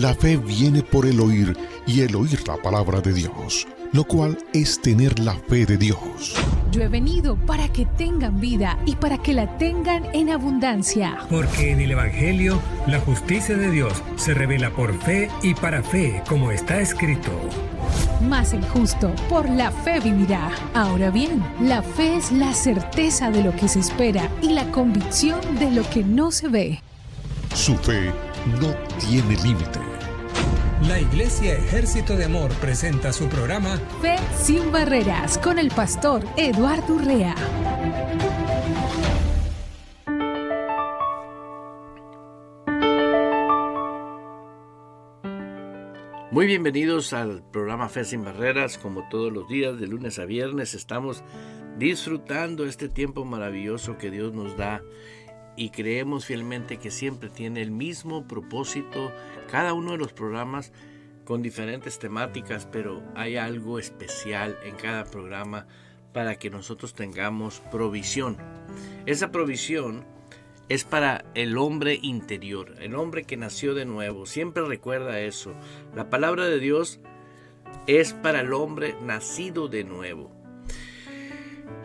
La fe viene por el oír y el oír la palabra de Dios, lo cual es tener la fe de Dios. Yo he venido para que tengan vida y para que la tengan en abundancia. Porque en el Evangelio la justicia de Dios se revela por fe y para fe, como está escrito. Mas el justo por la fe vivirá. Ahora bien, la fe es la certeza de lo que se espera y la convicción de lo que no se ve. Su fe no tiene límite. La Iglesia Ejército de Amor presenta su programa Fe sin Barreras con el pastor Eduardo Urrea. Muy bienvenidos al programa Fe sin Barreras. Como todos los días, de lunes a viernes, estamos disfrutando este tiempo maravilloso que Dios nos da y creemos fielmente que siempre tiene el mismo propósito, cada uno de los programas con diferentes temáticas, pero hay algo especial en cada programa para que nosotros tengamos provisión. Esa provisión es para el hombre interior, el hombre que nació de nuevo. Siempre recuerda eso. La palabra de Dios es para el hombre nacido de nuevo.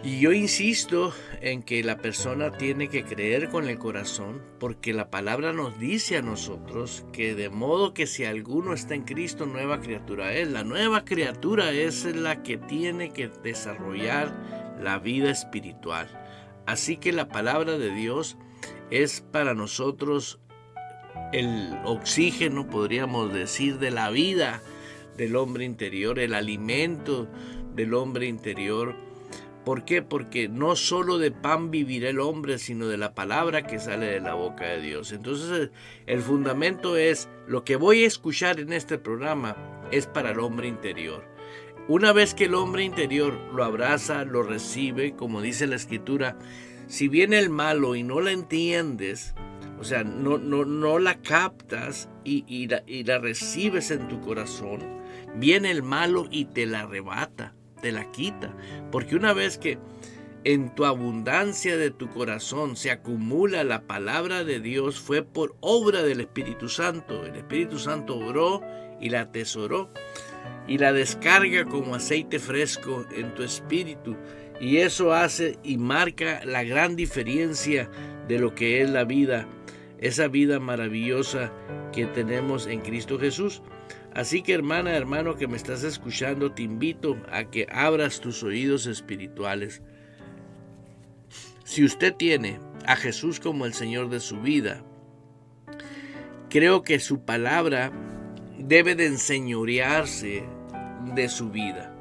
Y yo insisto en que la persona tiene que creer con el corazón, porque la palabra nos dice a nosotros que de modo que si alguno está en Cristo, nueva criatura es. La nueva criatura es la que tiene que desarrollar la vida espiritual. Así que la palabra de Dios es para nosotros el oxígeno, podríamos decir, de la vida del hombre interior, el alimento del hombre interior. ¿Por qué? Porque no solo de pan vivirá el hombre, sino de la palabra que sale de la boca de Dios. Entonces, el fundamento es, lo que voy a escuchar en este programa es para el hombre interior. Una vez que el hombre interior lo abraza, lo recibe, como dice la Escritura, si viene el malo y no la entiendes, o sea, no la captas y la recibes en tu corazón, viene el malo y te la arrebata, te la quita. Porque una vez que en tu abundancia de tu corazón se acumula la palabra de Dios, fue por obra del Espíritu Santo. El Espíritu Santo obró y la atesoró y la descarga como aceite fresco en tu espíritu. Y eso hace y marca la gran diferencia de lo que es la vida, esa vida maravillosa que tenemos en Cristo Jesús. Así que hermana, hermano que me estás escuchando, te invito a que abras tus oídos espirituales. Si usted tiene a Jesús como el Señor de su vida, creo que su palabra debe de enseñorearse de su vida.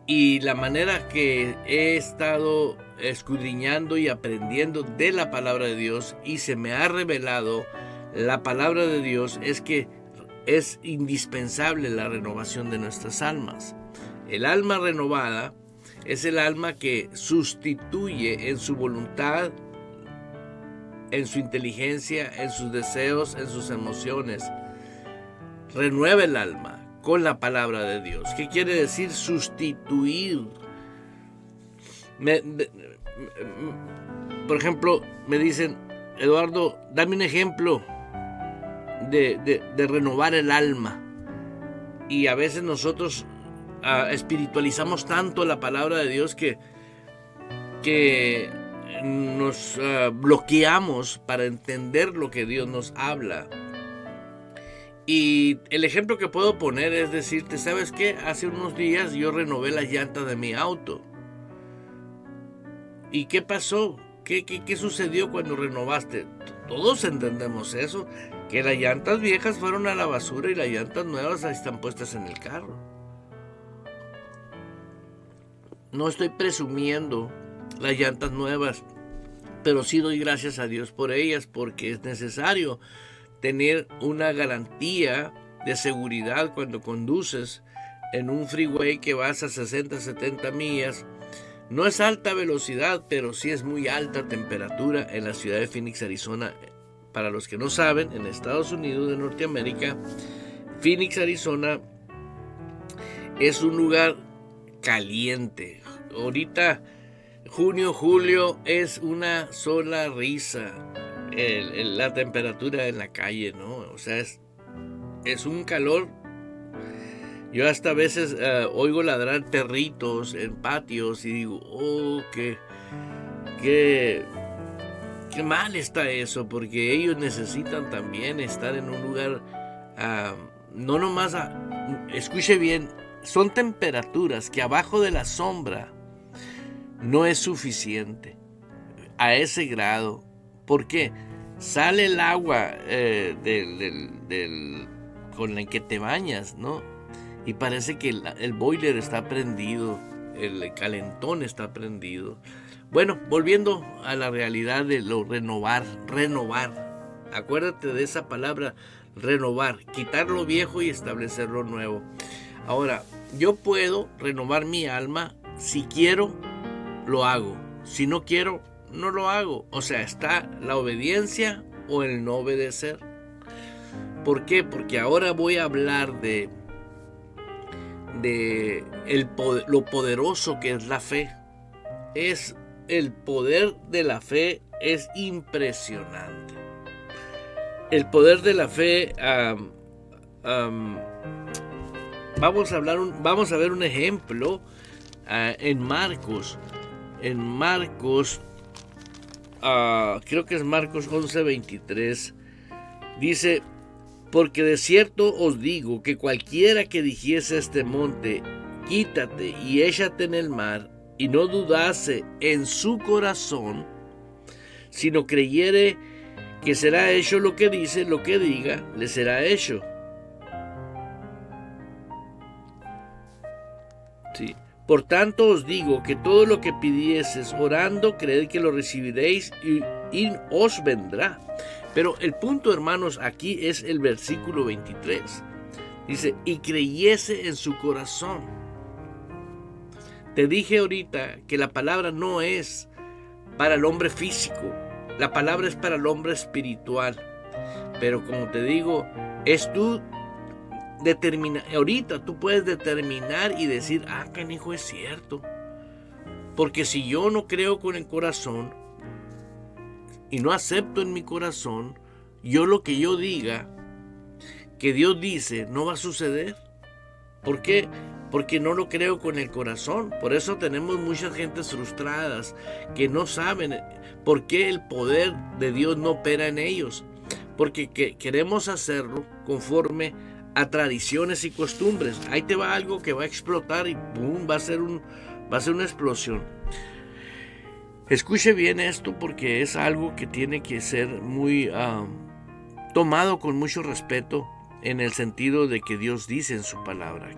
Y la manera que he estado escudriñando y aprendiendo de la palabra de Dios y se me ha revelado la palabra de Dios es que es indispensable la renovación de nuestras almas. El alma renovada es el alma que sustituye en su voluntad, en su inteligencia, en sus deseos, en sus emociones. Renueva el alma con la palabra de Dios. ¿Qué quiere decir sustituir? Por ejemplo, me dicen, Eduardo, dame un ejemplo de renovar el alma. Y a veces nosotros espiritualizamos tanto la palabra de Dios que nos bloqueamos para entender lo que Dios nos habla. Y el ejemplo que puedo poner es decirte, ¿sabes qué? Hace unos días yo renové las llantas de mi auto. ¿Y qué pasó? ¿Qué sucedió cuando renovaste? Todos entendemos eso, que las llantas viejas fueron a la basura y las llantas nuevas ahí están puestas en el carro. No estoy presumiendo las llantas nuevas, pero sí doy gracias a Dios por ellas, porque es necesario tener una garantía de seguridad cuando conduces en un freeway que vas a 60, 70 millas. No es alta velocidad, pero sí es muy alta temperatura en la ciudad de Phoenix, Arizona. Para los que no saben, en Estados Unidos de Norteamérica, Phoenix, Arizona es un lugar caliente. Ahorita, junio, julio, es una sola risa la temperatura en la calle, ¿no? O sea, es es un calor. Yo hasta a veces oigo ladrar perritos en patios y digo, oh, qué mal está eso, porque ellos necesitan también estar en un lugar, no nomás, escuche bien, son temperaturas que abajo de la sombra no es suficiente a ese grado. ¿Por qué? Sale el agua con la que te bañas, ¿no? Y parece que el boiler está prendido, el calentón está prendido. Bueno, volviendo a la realidad de lo renovar. Acuérdate de esa palabra, renovar, quitar lo viejo y establecer lo nuevo. Ahora, yo puedo renovar mi alma, si quiero, lo hago. Si no quiero, no lo hago. O sea, está la obediencia o el no obedecer. ¿Por qué? Porque ahora voy a hablar de lo poderoso que es la fe. El poder de la fe es impresionante. El poder de la fe, vamos a ver un ejemplo en Marcos. En Marcos, creo que es Marcos 11:23, dice: porque de cierto os digo que cualquiera que dijese a este monte, quítate y échate en el mar, y no dudase en su corazón, sino creyere que será hecho lo que dice, lo que diga, le será hecho. Sí. Por tanto os digo que todo lo que pidieseis orando, creed que lo recibiréis y os vendrá. Pero el punto, hermanos, aquí es el versículo 23. Dice, y creyese en su corazón. Te dije ahorita que la palabra no es para el hombre físico. La palabra es para el hombre espiritual. Pero como te digo, es tú determinar. Ahorita tú puedes determinar y decir, canijo, es cierto. Porque si yo no creo con el corazón y no acepto en mi corazón, yo lo que yo diga, que Dios dice, no va a suceder. ¿Por qué? Porque no lo creo con el corazón. Por eso tenemos muchas gentes frustradas que no saben por qué el poder de Dios no opera en ellos. Porque queremos hacerlo conforme a tradiciones y costumbres. Ahí te va algo que va a explotar y ¡pum! Va a ser una explosión. Escuche bien esto, porque es algo que tiene que ser muy tomado con mucho respeto, en el sentido de que Dios dice en su palabra.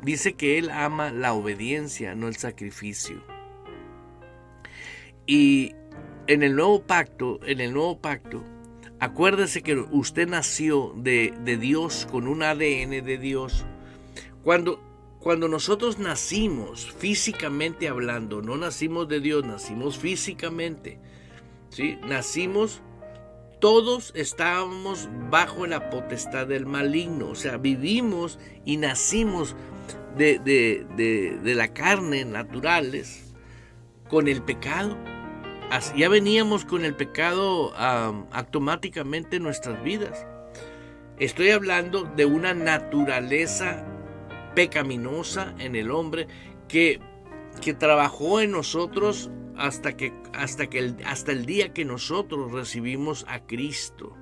Dice que Él ama la obediencia, no el sacrificio. Y en el nuevo pacto, acuérdese que usted nació de Dios, con un ADN de Dios. Cuando nosotros nacimos, físicamente hablando, no nacimos de Dios, nacimos físicamente, ¿sí? Nacimos, todos estábamos bajo la potestad del maligno. O sea, vivimos y nacimos de la carne, naturales, con el pecado. Ya veníamos con el pecado automáticamente en nuestras vidas. Estoy hablando de una naturaleza pecaminosa en el hombre que trabajó en nosotros hasta el día que nosotros recibimos a Cristo.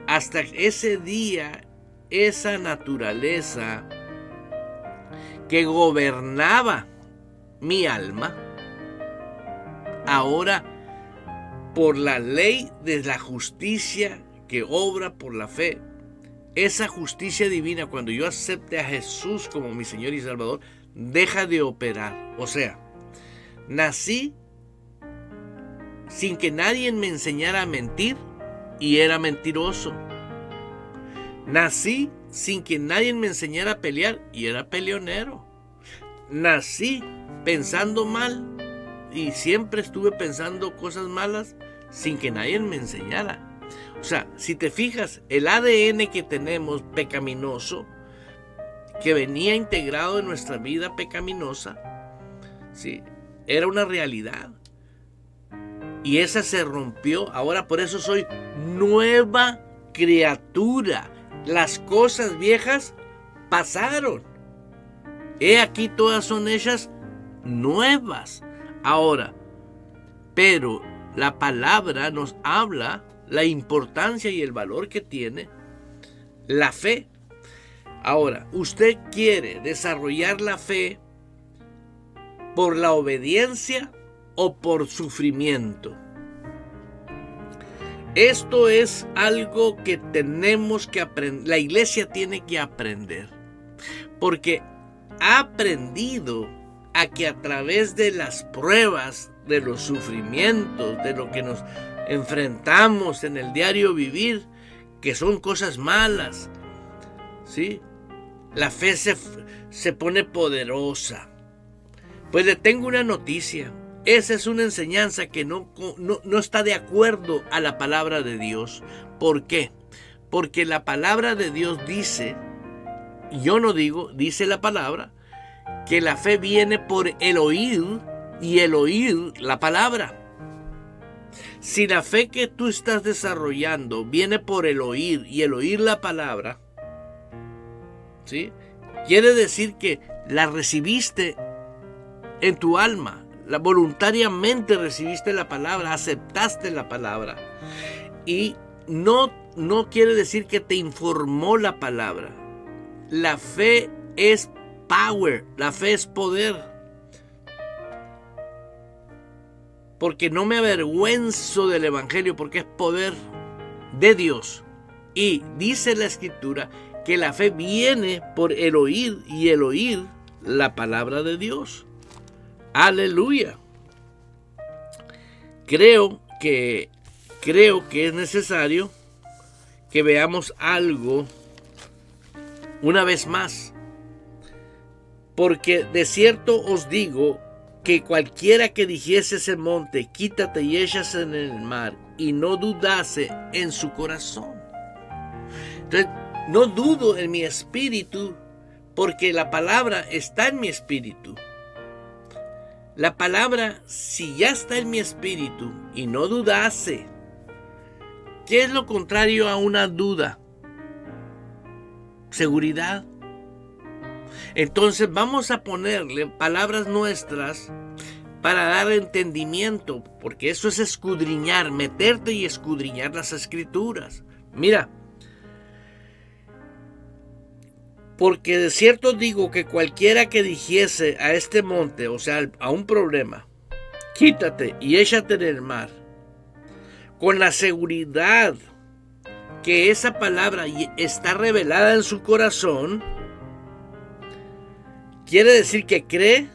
Hasta ese día, esa naturaleza que gobernaba mi alma, ahora, por la ley de la justicia que obra por la fe, esa justicia divina, cuando yo acepte a Jesús como mi Señor y Salvador, deja de operar. O sea, nací sin que nadie me enseñara a mentir y era mentiroso. Nací sin que nadie me enseñara a pelear y era peleonero. Nací pensando mal y siempre estuve pensando cosas malas sin que nadie me enseñara. O sea, si te fijas, el ADN que tenemos pecaminoso, que venía integrado en nuestra vida pecaminosa, ¿sí?, era una realidad. Y esa se rompió. Ahora por eso soy nueva criatura. las cosas viejas pasaron. He aquí todas son hechas nuevas. Ahora, pero la palabra nos habla la importancia y el valor que tiene la fe. Ahora, usted quiere desarrollar la fe por la obediencia o por sufrimiento. Esto es algo que tenemos que aprender. La iglesia tiene que aprender, porque ha aprendido a que a través de las pruebas, de los sufrimientos, de lo que nos enfrentamos en el diario vivir, que son cosas malas, ¿sí? La fe se pone poderosa. Pues le tengo una noticia. Esa es una enseñanza que no está de acuerdo a la palabra de Dios. ¿Por qué? Porque la palabra de Dios dice, yo no digo, dice la palabra, que la fe viene por el oír y el oír la palabra. Si la fe que tú estás desarrollando viene por el oír y el oír la palabra, ¿sí? Quiere decir que la recibiste en tu alma. Voluntariamente recibiste la palabra, aceptaste la palabra. Y no quiere decir que te informó la palabra. La fe es power, la fe es poder. Porque no me avergüenzo del evangelio, porque es poder de Dios. Y dice la escritura que la fe viene por el oír y el oír la palabra de Dios. Aleluya. Creo que es necesario que veamos algo una vez más. Porque de cierto os digo que cualquiera que dijese ese monte, quítate y échase en el mar, y no dudase en su corazón. Entonces, no dudo en mi espíritu, porque la palabra está en mi espíritu. La palabra, si ya está en mi espíritu y no dudase, ¿qué es lo contrario a una duda? Seguridad. Entonces vamos a ponerle palabras nuestras para dar entendimiento, porque eso es escudriñar, meterte y escudriñar las escrituras. Mira, porque de cierto digo que cualquiera que dijese a este monte, o sea, a un problema, quítate y échate en el mar, con la seguridad que esa palabra está revelada en su corazón, quiere decir que cree,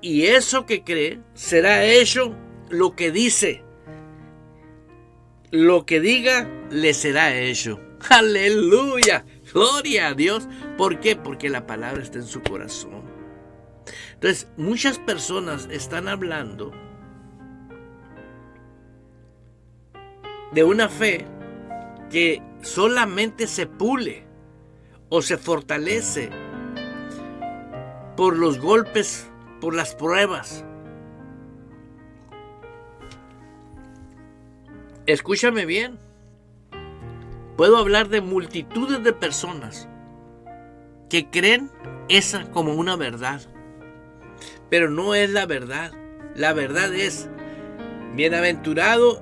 y eso que cree será hecho lo que dice. Lo que diga le será hecho. ¡Aleluya! ¡Gloria a Dios! ¿Por qué? Porque la palabra está en su corazón. Entonces, muchas personas están hablando de una fe que solamente se pule o se fortalece por los golpes, por las pruebas. Escúchame bien. Puedo hablar de multitudes de personas que creen esa como una verdad, pero no es la verdad. La verdad es bienaventurado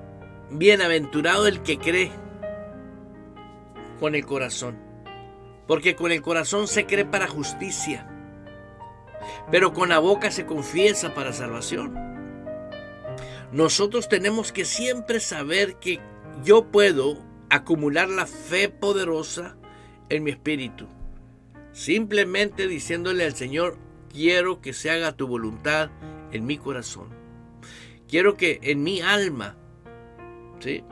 el que cree con el corazón, porque con el corazón se cree para justicia, pero con la boca se confiesa para salvación. Nosotros tenemos que siempre saber que yo puedo acumular la fe poderosa en mi espíritu, simplemente diciéndole al Señor: quiero que se haga tu voluntad en mi corazón, quiero que en mi alma, ¿sí?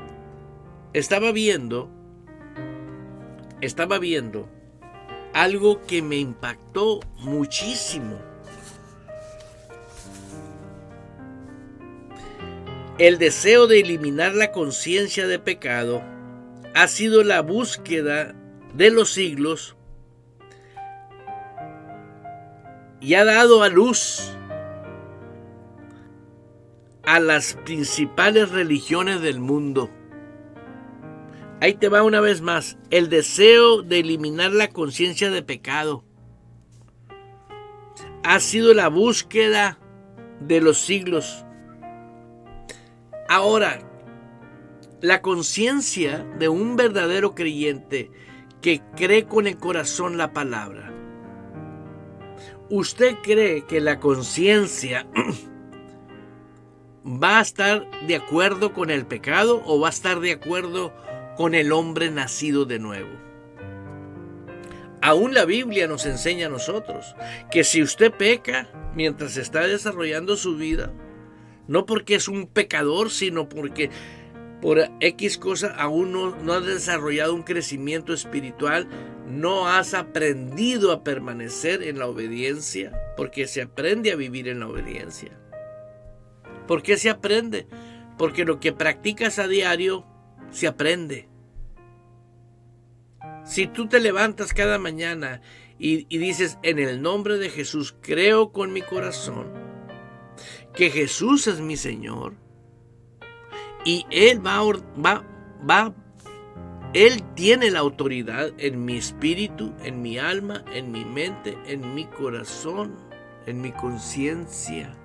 Estaba viendo algo que me impactó muchísimo. El deseo de eliminar la conciencia de pecado ha sido la búsqueda de los siglos y ha dado a luz a las principales religiones del mundo. Ahí te va una vez más. El deseo de eliminar la conciencia de pecado ha sido la búsqueda de los siglos. Ahora, la conciencia de un verdadero creyente que cree con el corazón la palabra. ¿Usted cree que la conciencia va a estar de acuerdo con el pecado o va a estar de acuerdo con el hombre nacido de nuevo? Aún la Biblia nos enseña a nosotros que si usted peca mientras está desarrollando su vida, no porque es un pecador, sino porque por X cosa aún no has desarrollado un crecimiento espiritual, no has aprendido a permanecer en la obediencia, porque se aprende a vivir en la obediencia. ¿Por qué se aprende? Porque lo que practicas a diario se aprende. Si tú te levantas cada mañana y dices, en el nombre de Jesús, creo con mi corazón que Jesús es mi Señor, y Él Él tiene la autoridad en mi espíritu, en mi alma, en mi mente, en mi corazón, en mi conciencia.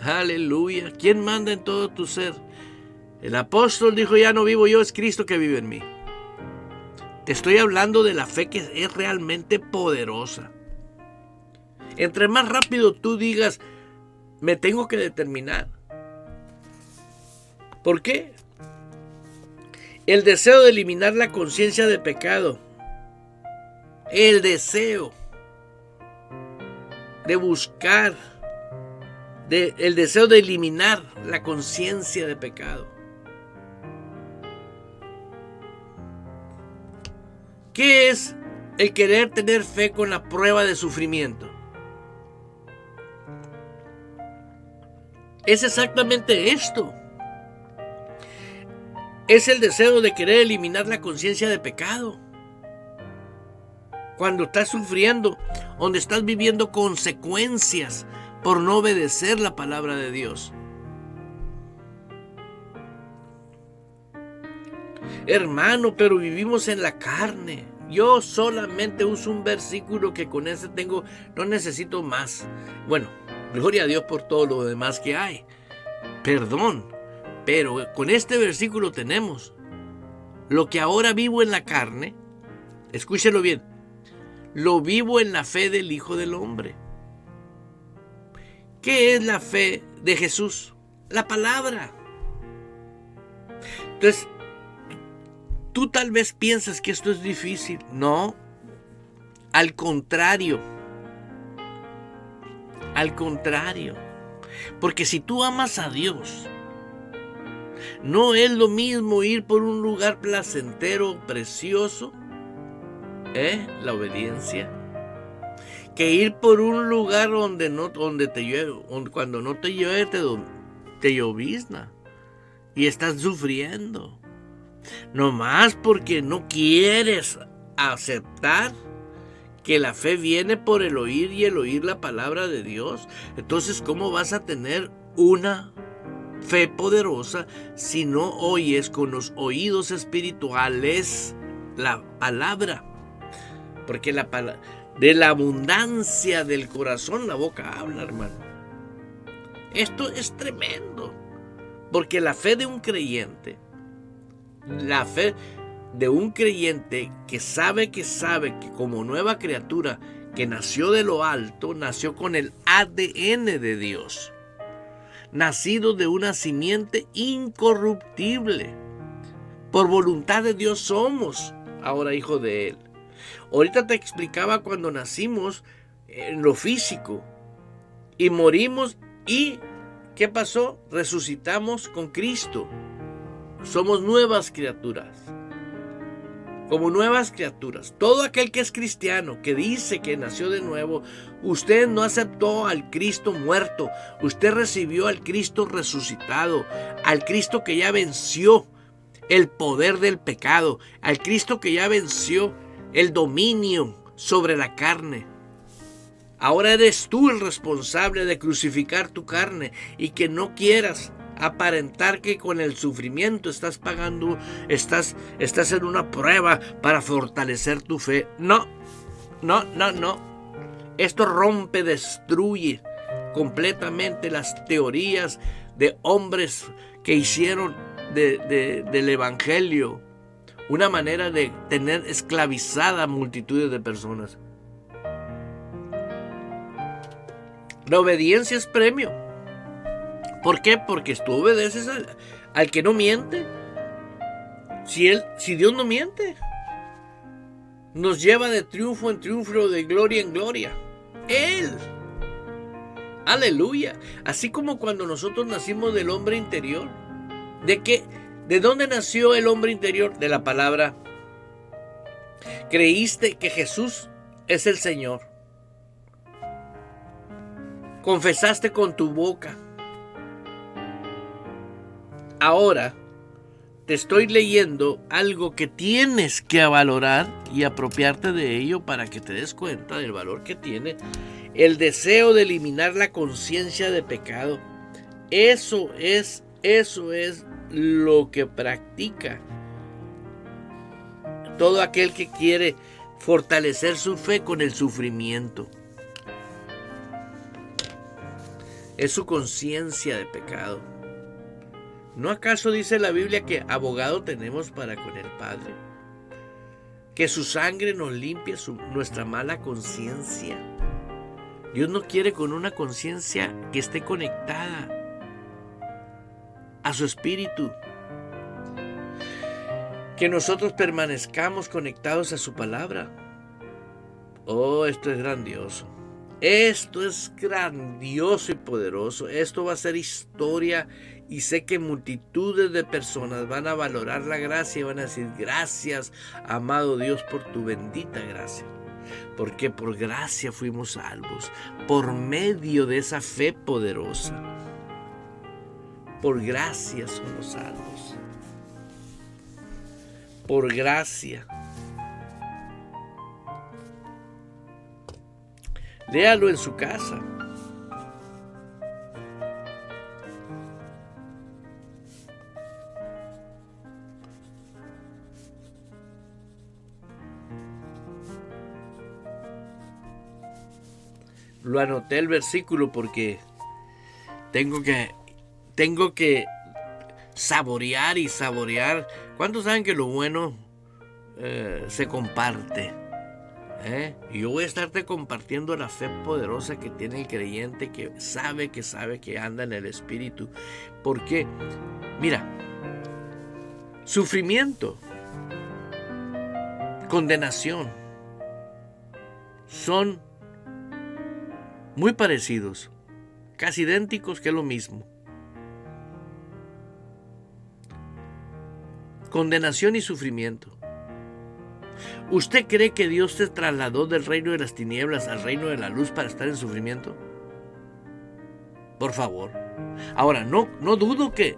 Aleluya. ¿Quién manda en todo tu ser? El apóstol dijo, ya no vivo yo, es Cristo que vive en mí. Te estoy hablando de la fe que es realmente poderosa. Entre más rápido tú digas, me tengo que determinar. ¿Por qué? El deseo de eliminar la conciencia de pecado. El deseo de buscar. El deseo de eliminar la conciencia de pecado. ¿Qué es el querer tener fe con la prueba de sufrimiento? Es exactamente esto. Es el deseo de querer eliminar la conciencia de pecado. Cuando estás sufriendo, donde estás viviendo consecuencias por no obedecer la palabra de Dios. Hermano, pero vivimos en la carne. Yo solamente uso un versículo que con ese tengo, no necesito más. Bueno, gloria a Dios por todo lo demás que hay. Perdón, pero con este versículo tenemos lo que ahora vivo en la carne. Escúchelo bien. Lo vivo en la fe del Hijo del Hombre. ¿Qué es la fe de Jesús? La palabra. Entonces, tú tal vez piensas que esto es difícil. No. Al contrario. Al contrario. Porque si tú amas a Dios, no es lo mismo ir por un lugar placentero, precioso, la obediencia, que ir por un lugar donde te llueve, cuando no te llueve te llovizna y estás sufriendo, nomás porque no quieres aceptar que la fe viene por el oír y el oír la palabra de Dios. Entonces, ¿cómo vas a tener una fe poderosa si no oyes con los oídos espirituales la palabra? Porque de la abundancia del corazón la boca habla, hermano. Esto es tremendo. Porque la fe de un creyente, que sabe que como nueva criatura que nació de lo alto, nació con el ADN de Dios, nacido de una simiente incorruptible. Por voluntad de Dios somos ahora hijos de Él. Ahorita te explicaba cuando nacimos en lo físico y morimos y ¿qué pasó? Resucitamos con Cristo. Somos nuevas criaturas. Como nuevas criaturas. Todo aquel que es cristiano, que dice que nació de nuevo, usted no aceptó al Cristo muerto. Usted recibió al Cristo resucitado. Al Cristo que ya venció el poder del pecado. Al Cristo que ya venció el dominio sobre la carne. Ahora eres tú el responsable de crucificar tu carne y que no quieras aparentar que con el sufrimiento estás pagando, estás en una prueba para fortalecer tu fe. No. Esto rompe, destruye completamente las teorías de hombres que hicieron del evangelio una manera de tener esclavizada a multitudes de personas. La obediencia es premio. ¿Por qué? Porque tú obedeces al que no miente. Si Dios no miente, nos lleva de triunfo en triunfo, de gloria en gloria. Él. Aleluya. Así como cuando nosotros nacimos del hombre interior. ¿De dónde nació el hombre interior? De la palabra. Creíste que Jesús es el Señor. Confesaste con tu boca. Ahora te estoy leyendo algo que tienes que valorar y apropiarte de ello para que te des cuenta del valor que tiene el deseo de eliminar la conciencia de pecado. Eso es lo que practica todo aquel que quiere fortalecer su fe con el sufrimiento. Es su conciencia de pecado. ¿No acaso dice la Biblia que abogado tenemos para con el Padre? Que su sangre nos limpia nuestra mala conciencia. Dios no quiere con una conciencia que esté conectada a su espíritu. Que nosotros permanezcamos conectados a su palabra. Oh, esto es grandioso. Esto es grandioso y poderoso. Esto va a ser historia y sé que multitudes de personas van a valorar la gracia y van a decir: gracias, amado Dios, por tu bendita gracia. Porque por gracia fuimos salvos, por medio de esa fe poderosa. Por gracia somos salvos. Por gracia. Léalo en su casa. Lo anoté el versículo porque tengo que saborear y saborear. ¿Cuántos saben que lo bueno se comparte? Y yo voy a estarte compartiendo la fe poderosa que tiene el creyente que sabe que anda en el Espíritu. Porque, mira, sufrimiento, condenación, son muy parecidos, casi idénticos, que es lo mismo. Condenación y sufrimiento. ¿Usted cree que Dios te trasladó del reino de las tinieblas al reino de la luz para estar en sufrimiento? Por favor. Ahora, no dudo que,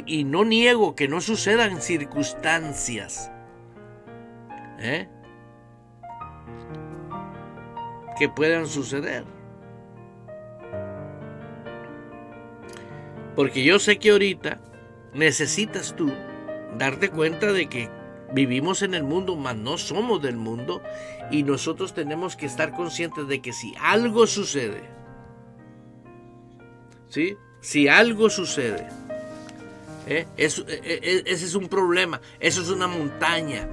y no niego que no sucedan circunstancias que puedan suceder. Porque yo sé que ahorita necesitas tú darte cuenta de que vivimos en el mundo, mas no somos del mundo, y nosotros tenemos que estar conscientes de que si algo sucede, ¿sí? Si algo sucede, ese es un problema, eso es una montaña.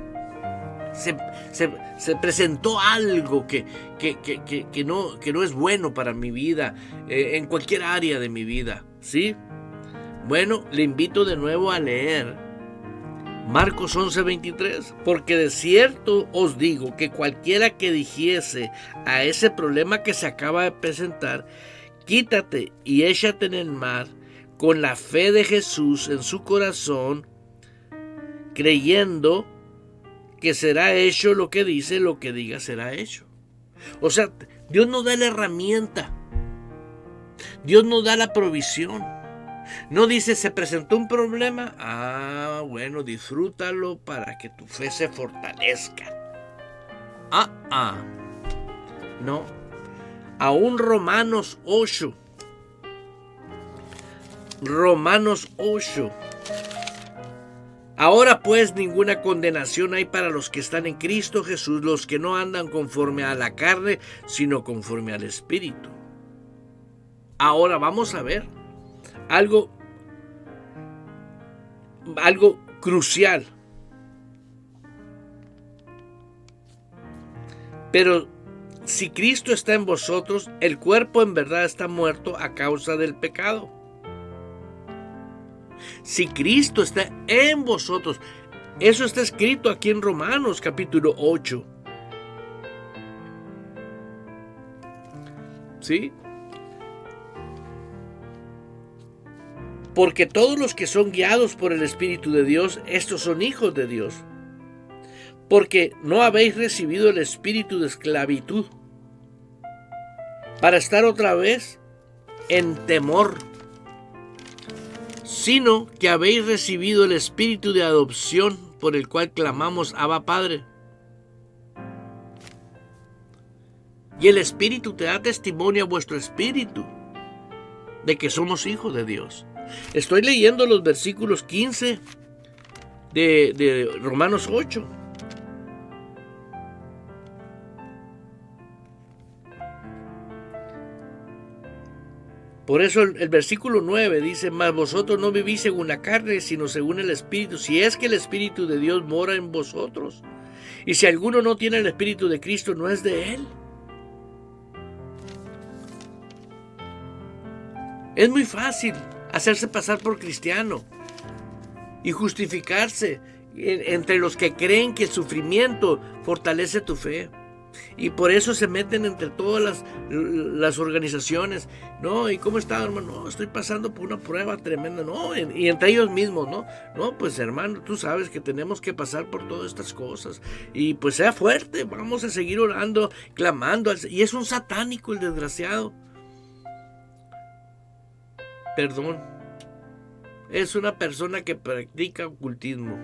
Se presentó algo que no es bueno para mi vida, en cualquier área de mi vida, ¿sí? Bueno, le invito de nuevo a leer Marcos 11:23, porque de cierto os digo que cualquiera que dijese a ese problema que se acaba de presentar, quítate y échate en el mar, con la fe de Jesús en su corazón, creyendo que será hecho lo que dice, lo que diga será hecho. O sea, Dios nos da la herramienta, Dios nos da la provisión. No dice, se presentó un problema, bueno, disfrútalo para que tu fe se fortalezca. No. Aún Romanos 8, Romanos 8. Ahora pues ninguna condenación hay para los que están en Cristo Jesús, los que no andan conforme a la carne, sino conforme al Espíritu. Ahora vamos a ver algo crucial. Pero si Cristo está en vosotros, el cuerpo en verdad está muerto a causa del pecado. Si Cristo está en vosotros, eso está escrito aquí en Romanos capítulo 8. ¿Sí? Porque todos los que son guiados por el Espíritu de Dios, estos son hijos de Dios. Porque no habéis recibido el espíritu de esclavitud para estar otra vez en temor, sino que habéis recibido el espíritu de adopción por el cual clamamos Abba Padre. Y el Espíritu te da testimonio a vuestro espíritu de que somos hijos de Dios. Estoy leyendo los versículos 15 de Romanos 8. Por eso el versículo 9 dice: mas vosotros no vivís según la carne, sino según el Espíritu, si es que el Espíritu de Dios mora en vosotros. Y si alguno no tiene el Espíritu de Cristo, no es de él. Es muy fácil hacerse pasar por cristiano y justificarse entre los que creen que el sufrimiento fortalece tu fe. Y por eso se meten entre todas las organizaciones. No, ¿y cómo está, hermano? No, estoy pasando por una prueba tremenda. No, y entre ellos mismos, ¿no? No, pues hermano, tú sabes que tenemos que pasar por todas estas cosas. Y pues sea fuerte, vamos a seguir orando, clamando. Y es un satánico el desgraciado. Perdón. Es una persona que practica ocultismo.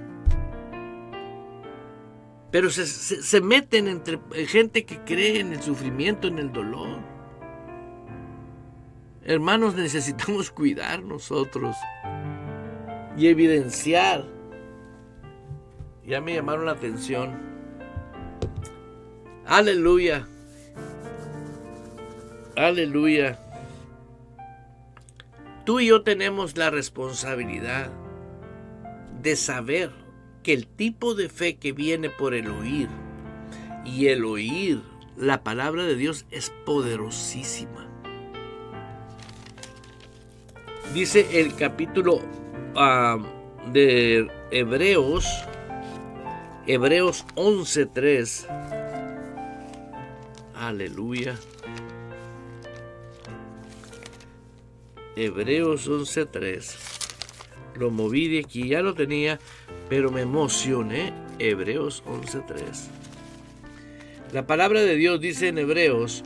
Pero se meten entre gente que cree en el sufrimiento, en el dolor. Hermanos, necesitamos cuidar nosotros y evidenciar. Ya me llamaron la atención. Aleluya. Aleluya. Tú y yo tenemos la responsabilidad de saber que el tipo de fe que viene por el oír, y el oír la palabra de Dios, es poderosísima. Dice el capítulo de Hebreos 11:3. Aleluya. Hebreos 11:3. Lo moví de aquí, ya lo tenía, pero me emocioné. Hebreos 11:3. La palabra de Dios dice en Hebreos: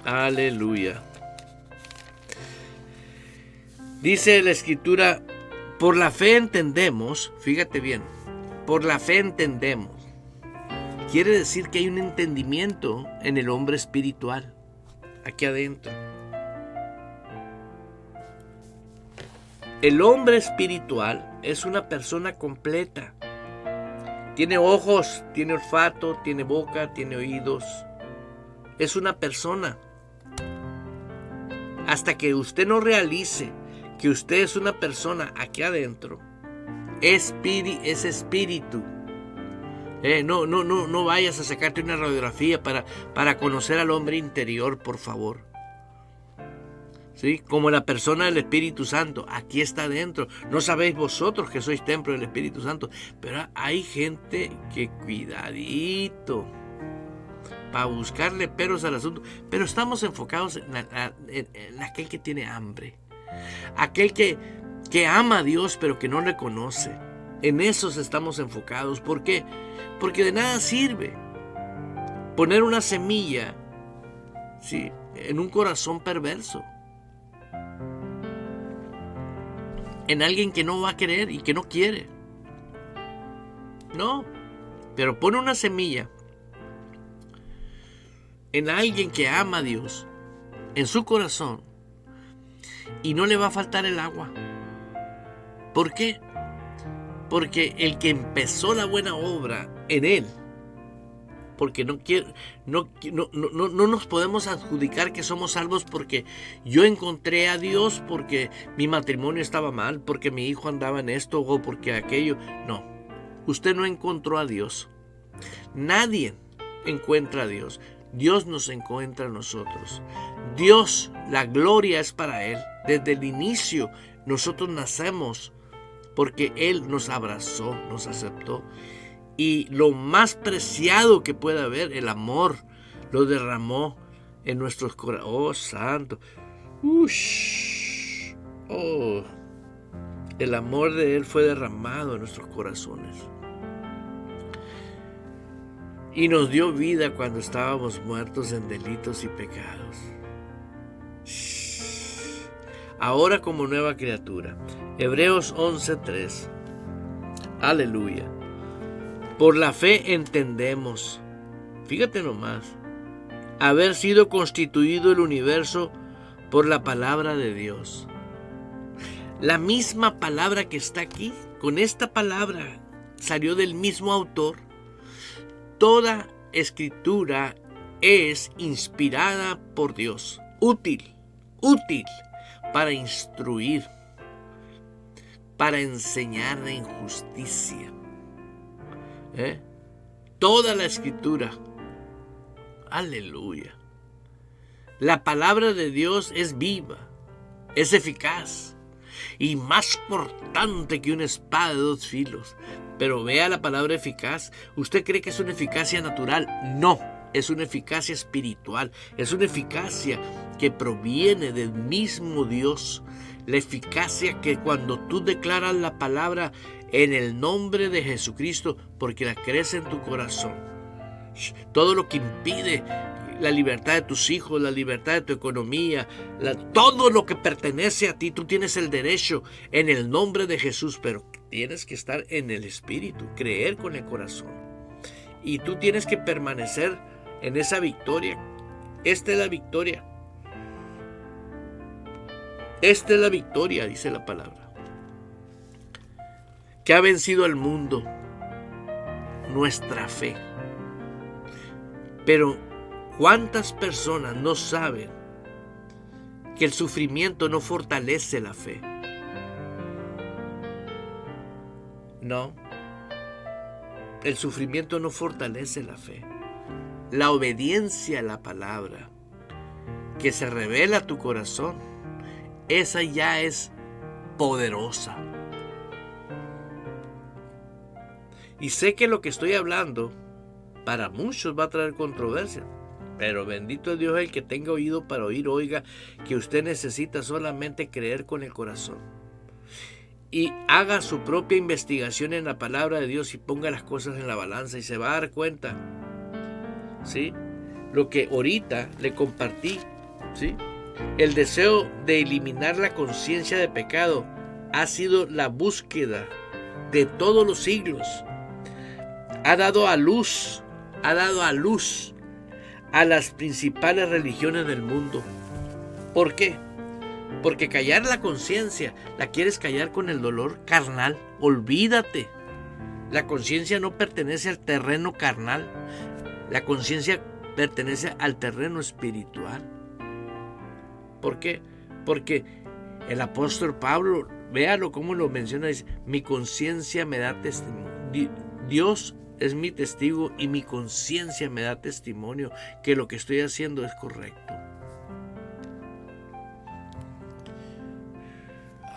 aleluya. Dice la Escritura: por la fe entendemos, fíjate bien, por la fe entendemos. Quiere decir que hay un entendimiento en el hombre espiritual, aquí adentro. El hombre espiritual es una persona completa. Tiene ojos, tiene olfato, tiene boca, tiene oídos. Es una persona. Hasta que usted no realice que usted es una persona aquí adentro, es espíritu. No vayas a sacarte una radiografía para conocer al hombre interior, por favor. ¿Sí? Como la persona del Espíritu Santo, aquí está adentro. No sabéis vosotros que sois templo del Espíritu Santo. Pero hay gente que cuidadito para buscarle peros al asunto. Pero estamos enfocados en aquel que tiene hambre. Aquel que ama a Dios pero que no le conoce. En esos estamos enfocados. ¿Por qué? Porque de nada sirve poner una semilla, ¿sí?, en un corazón perverso, en alguien que no va a querer y que no quiere. No, pero pone una semilla en alguien que ama a Dios, en su corazón, y no le va a faltar el agua. ¿Por qué? Porque el que empezó la buena obra en él, porque no nos podemos adjudicar que somos salvos porque yo encontré a Dios, porque mi matrimonio estaba mal, porque mi hijo andaba en esto o porque aquello. No, usted no encontró a Dios. Nadie encuentra a Dios. Dios nos encuentra a nosotros. Dios, la gloria es para Él. Desde el inicio nosotros nacemos porque Él nos abrazó, nos aceptó. Y lo más preciado que pueda haber, el amor, lo derramó en nuestros corazones. Oh, santo. Oh, el amor de Él fue derramado en nuestros corazones. Y nos dio vida cuando estábamos muertos en delitos y pecados. Ahora como nueva criatura. Hebreos 11:3. Aleluya. Por la fe entendemos, fíjate nomás, haber sido constituido el universo por la palabra de Dios. La misma palabra que está aquí, con esta palabra salió del mismo autor. Toda escritura es inspirada por Dios, útil para instruir, para enseñar en justicia. Toda la escritura, aleluya. La palabra de Dios es viva, es eficaz y más cortante que una espada de 2 filos. Pero vea la palabra eficaz. ¿Usted cree que es una eficacia natural? No, es una eficacia espiritual. Es una eficacia que proviene del mismo Dios. La eficacia que cuando tú declaras la palabra en el nombre de Jesucristo, porque la crees en tu corazón, todo lo que impide la libertad de tus hijos, la libertad de tu economía, todo lo que pertenece a ti, tú tienes el derecho en el nombre de Jesús, pero tienes que estar en el Espíritu, creer con el corazón. Y tú tienes que permanecer en esa victoria. Esta es la victoria. Esta es la victoria, dice la palabra, que ha vencido al mundo, nuestra fe. Pero ¿cuántas personas no saben que el sufrimiento no fortalece la fe? No, el sufrimiento no fortalece la fe. La obediencia a la palabra que se revela a tu corazón, esa ya es poderosa. Y sé que lo que estoy hablando para muchos va a traer controversia, pero bendito es Dios el que tenga oído para oír. Oiga que usted necesita solamente creer con el corazón y haga su propia investigación en la palabra de Dios y ponga las cosas en la balanza y se va a dar cuenta, ¿sí? Lo que ahorita le compartí, ¿sí? El deseo de eliminar la conciencia de pecado ha sido la búsqueda de todos los siglos. Ha dado a luz a las principales religiones del mundo. ¿Por qué? Porque callar la conciencia, la quieres callar con el dolor carnal. Olvídate. La conciencia no pertenece al terreno carnal. La conciencia pertenece al terreno espiritual. ¿Por qué? Porque el apóstol Pablo, véalo cómo lo menciona, dice: mi conciencia me da testimonio. Dios es mi testigo y mi conciencia me da testimonio que lo que estoy haciendo es correcto.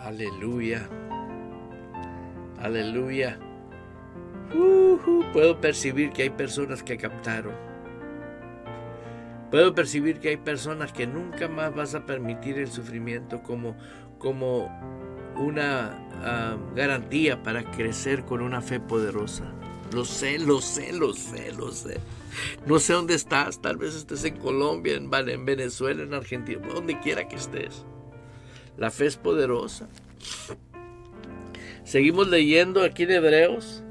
Aleluya. Aleluya. Puedo percibir que hay personas que captaron. Puedo percibir que hay personas que nunca más vas a permitir el sufrimiento como una garantía para crecer con una fe poderosa. Lo sé. No sé dónde estás. Tal vez estés en Colombia, en Venezuela, en Argentina, donde quiera que estés. La fe es poderosa. Seguimos leyendo aquí en Hebreos.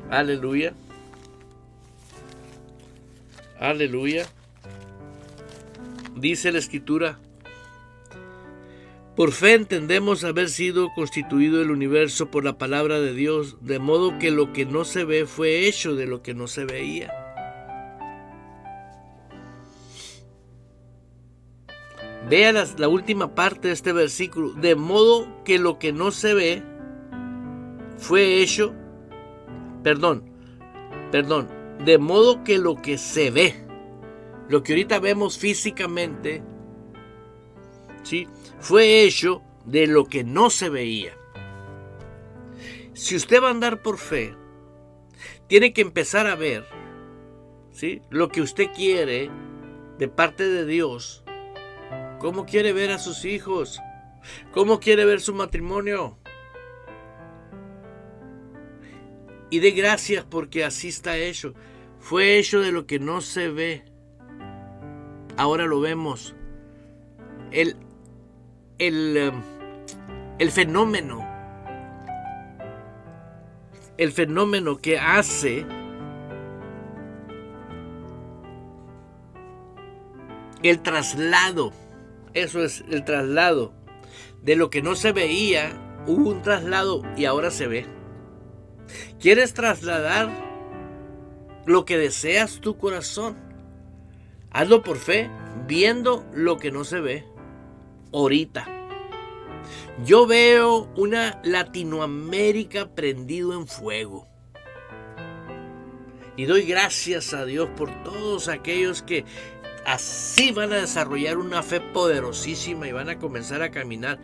Aleluya. Aleluya. Dice la Escritura: por fe entendemos haber sido constituido el universo por la palabra de Dios, de modo que lo que no se ve fue hecho de lo que no se veía. Vea la última parte de este versículo: de modo que lo que no se ve fue hecho, de modo que lo que se ve, lo que ahorita vemos físicamente, ¿sí?, fue hecho de lo que no se veía. Si usted va a andar por fe, tiene que empezar a ver, ¿sí?, lo que usted quiere de parte de Dios. ¿Cómo quiere ver a sus hijos? ¿Cómo quiere ver su matrimonio? Y dé gracias porque así está hecho. Fue hecho de lo que no se ve. Ahora lo vemos. El fenómeno que hace el traslado, eso es el traslado de lo que no se veía. Hubo un traslado y ahora se ve. ¿Quieres trasladar lo que deseas tu corazón? Hazlo por fe, viendo lo que no se ve. Ahorita yo veo una Latinoamérica prendido en fuego. Y doy gracias a Dios por todos aquellos que así van a desarrollar una fe poderosísima y van a comenzar a caminar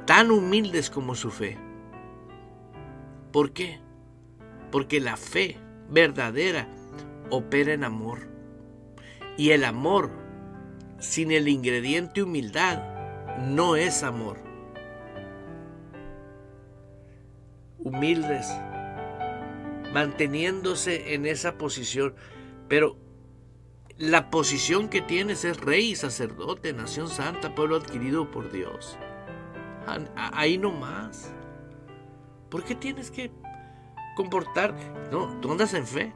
tan humildes como su fe. ¿Por qué? Porque la fe verdadera opera en amor. Y el amor sin el ingrediente humildad no es amor. Humildes, manteniéndose en esa posición, pero la posición que tienes es rey, sacerdote, nación santa, pueblo adquirido por Dios. Ahí no más. ¿Por qué tienes que comportar? No, tú andas en fe.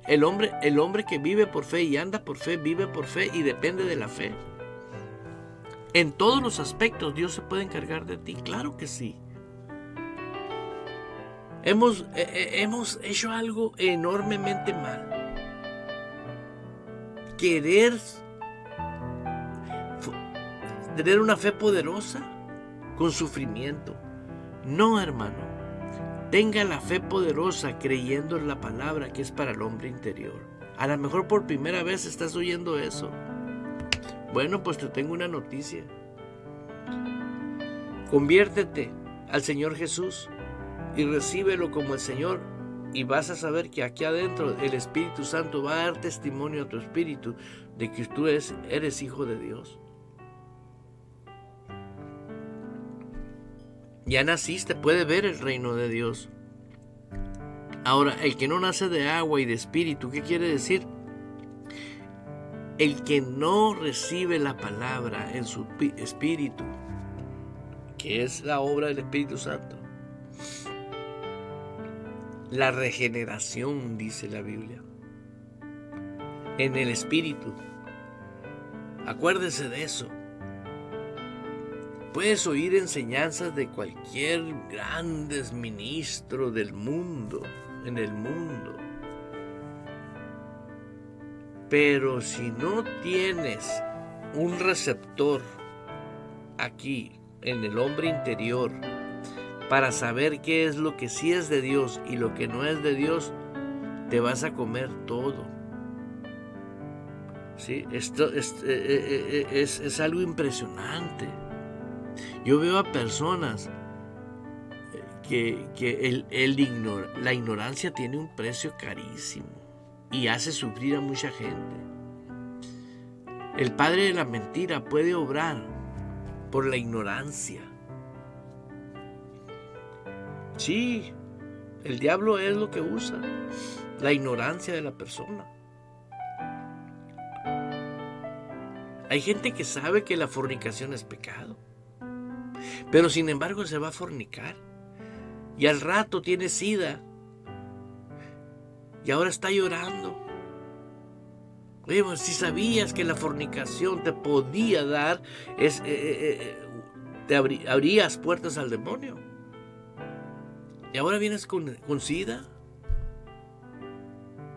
El hombre que vive por fe y anda por fe, vive por fe y depende de la fe. En todos los aspectos Dios se puede encargar de ti, claro que sí. Hemos hecho algo enormemente mal. Querer tener una fe poderosa con sufrimiento. No, hermano. Tenga la fe poderosa creyendo en la palabra que es para el hombre interior. A lo mejor por primera vez estás oyendo eso. Bueno, pues te tengo una noticia. Conviértete al Señor Jesús y recíbelo como el Señor, y vas a saber que aquí adentro el Espíritu Santo va a dar testimonio a tu espíritu de que tú eres hijo de Dios. Ya naciste, puede ver el reino de Dios. Ahora, el que no nace de agua y de espíritu, ¿qué quiere decir? El que no recibe la palabra en su espíritu, que es la obra del Espíritu Santo. La regeneración, dice la Biblia, en el espíritu. Acuérdese de eso. Puedes oír enseñanzas de cualquier grandes ministro del mundo, en el mundo. Pero si no tienes un receptor aquí en el hombre interior para saber qué es lo que sí es de Dios y lo que no es de Dios, te vas a comer todo. ¿Sí? Esto es algo impresionante. Yo veo a personas que la ignorancia tiene un precio carísimo y hace sufrir a mucha gente. El padre de la mentira puede obrar por la ignorancia. Sí, el diablo es lo que usa, la ignorancia de la persona. Hay gente que sabe que la fornicación es pecado, pero sin embargo se va a fornicar y al rato tiene sida y ahora está llorando Oye, pues, si sabías que la fornicación te podía dar, abrías puertas al demonio. Y ahora vienes con SIDA.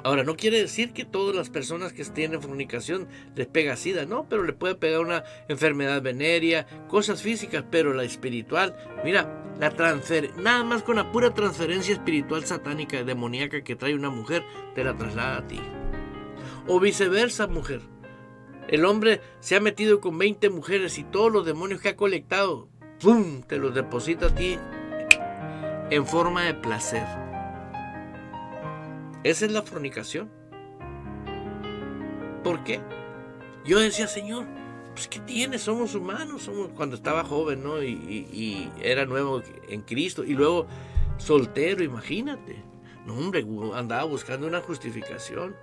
Ahora, no quiere decir que todas las personas que tienen fornicación les pega SIDA, no, pero le puede pegar una enfermedad venérea, cosas físicas, pero la espiritual, mira, nada más con la pura transferencia espiritual satánica, demoníaca que trae una mujer, te la traslada a ti. O viceversa, mujer. El hombre se ha metido con 20 mujeres y todos los demonios que ha colectado, ¡pum!, te los deposita a ti en forma de placer. Esa es la fornicación. ¿Por qué? Yo decía, Señor, pues ¿qué tiene? Somos humanos. Cuando estaba joven, ¿no? Y era nuevo en Cristo. Y luego soltero, imagínate. No, hombre, andaba buscando una justificación.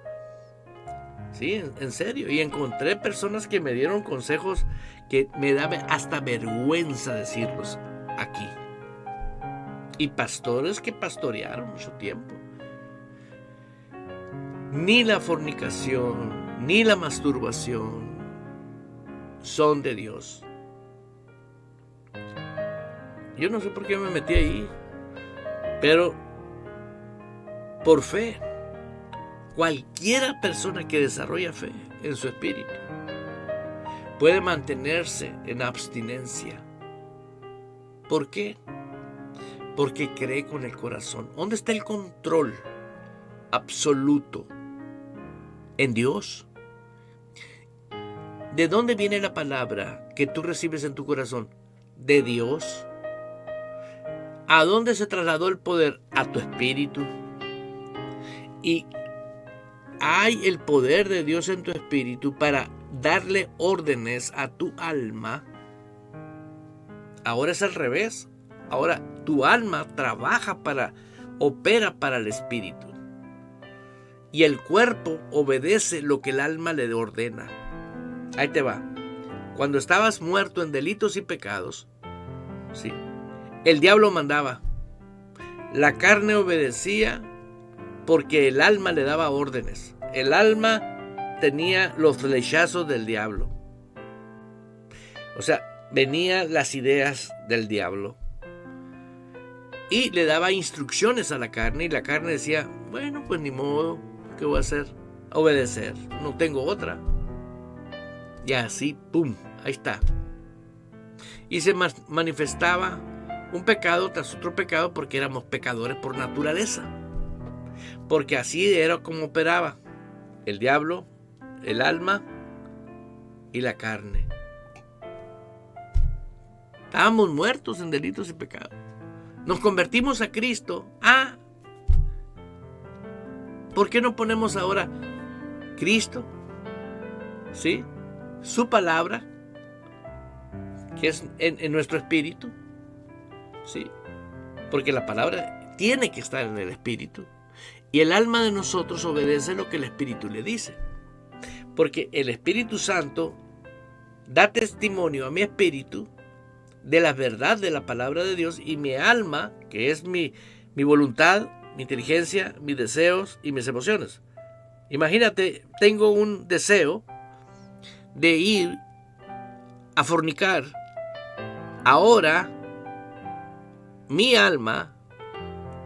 Sí, en serio. Y encontré personas que me dieron consejos que me daba hasta vergüenza decirlos aquí. Y pastores que pastorearon mucho tiempo. Ni la fornicación, ni la masturbación son de Dios. Yo no sé por qué me metí ahí, pero por fe, cualquiera persona que desarrolla fe en su espíritu puede mantenerse en abstinencia. ¿Por qué? Porque cree con el corazón. ¿Dónde está el control absoluto? En Dios. ¿De dónde viene la palabra que tú recibes en tu corazón? De Dios. ¿A dónde se trasladó el poder? A tu espíritu. Y hay el poder de Dios en tu espíritu para darle órdenes a tu alma. Ahora es al revés. Ahora tu alma opera para el espíritu. Y el cuerpo obedece lo que el alma le ordena. Ahí te va. Cuando estabas muerto en delitos y pecados, ¿sí?, el diablo mandaba. La carne obedecía porque el alma le daba órdenes. El alma tenía los flechazos del diablo. O sea, venían las ideas del diablo. Y le daba instrucciones a la carne. Y la carne decía, bueno, pues ni modo. ¿Qué voy a hacer? Obedecer. No tengo otra. Y así, pum, ahí está. Y se manifestaba un pecado tras otro pecado porque éramos pecadores por naturaleza. Porque así era como operaba el diablo, el alma y la carne. Estábamos muertos en delitos y pecados. Nos convertimos a Cristo. ¿Por qué no ponemos ahora Cristo? ¿Sí? Su palabra, que es en nuestro espíritu. ¿Sí? Porque la palabra tiene que estar en el espíritu. Y el alma de nosotros obedece lo que el espíritu le dice. Porque el Espíritu Santo da testimonio a mi espíritu de la verdad de la palabra de Dios, y mi alma, que es mi voluntad, mi inteligencia, mis deseos y mis emociones. Imagínate, tengo un deseo de ir a fornicar. Ahora, mi alma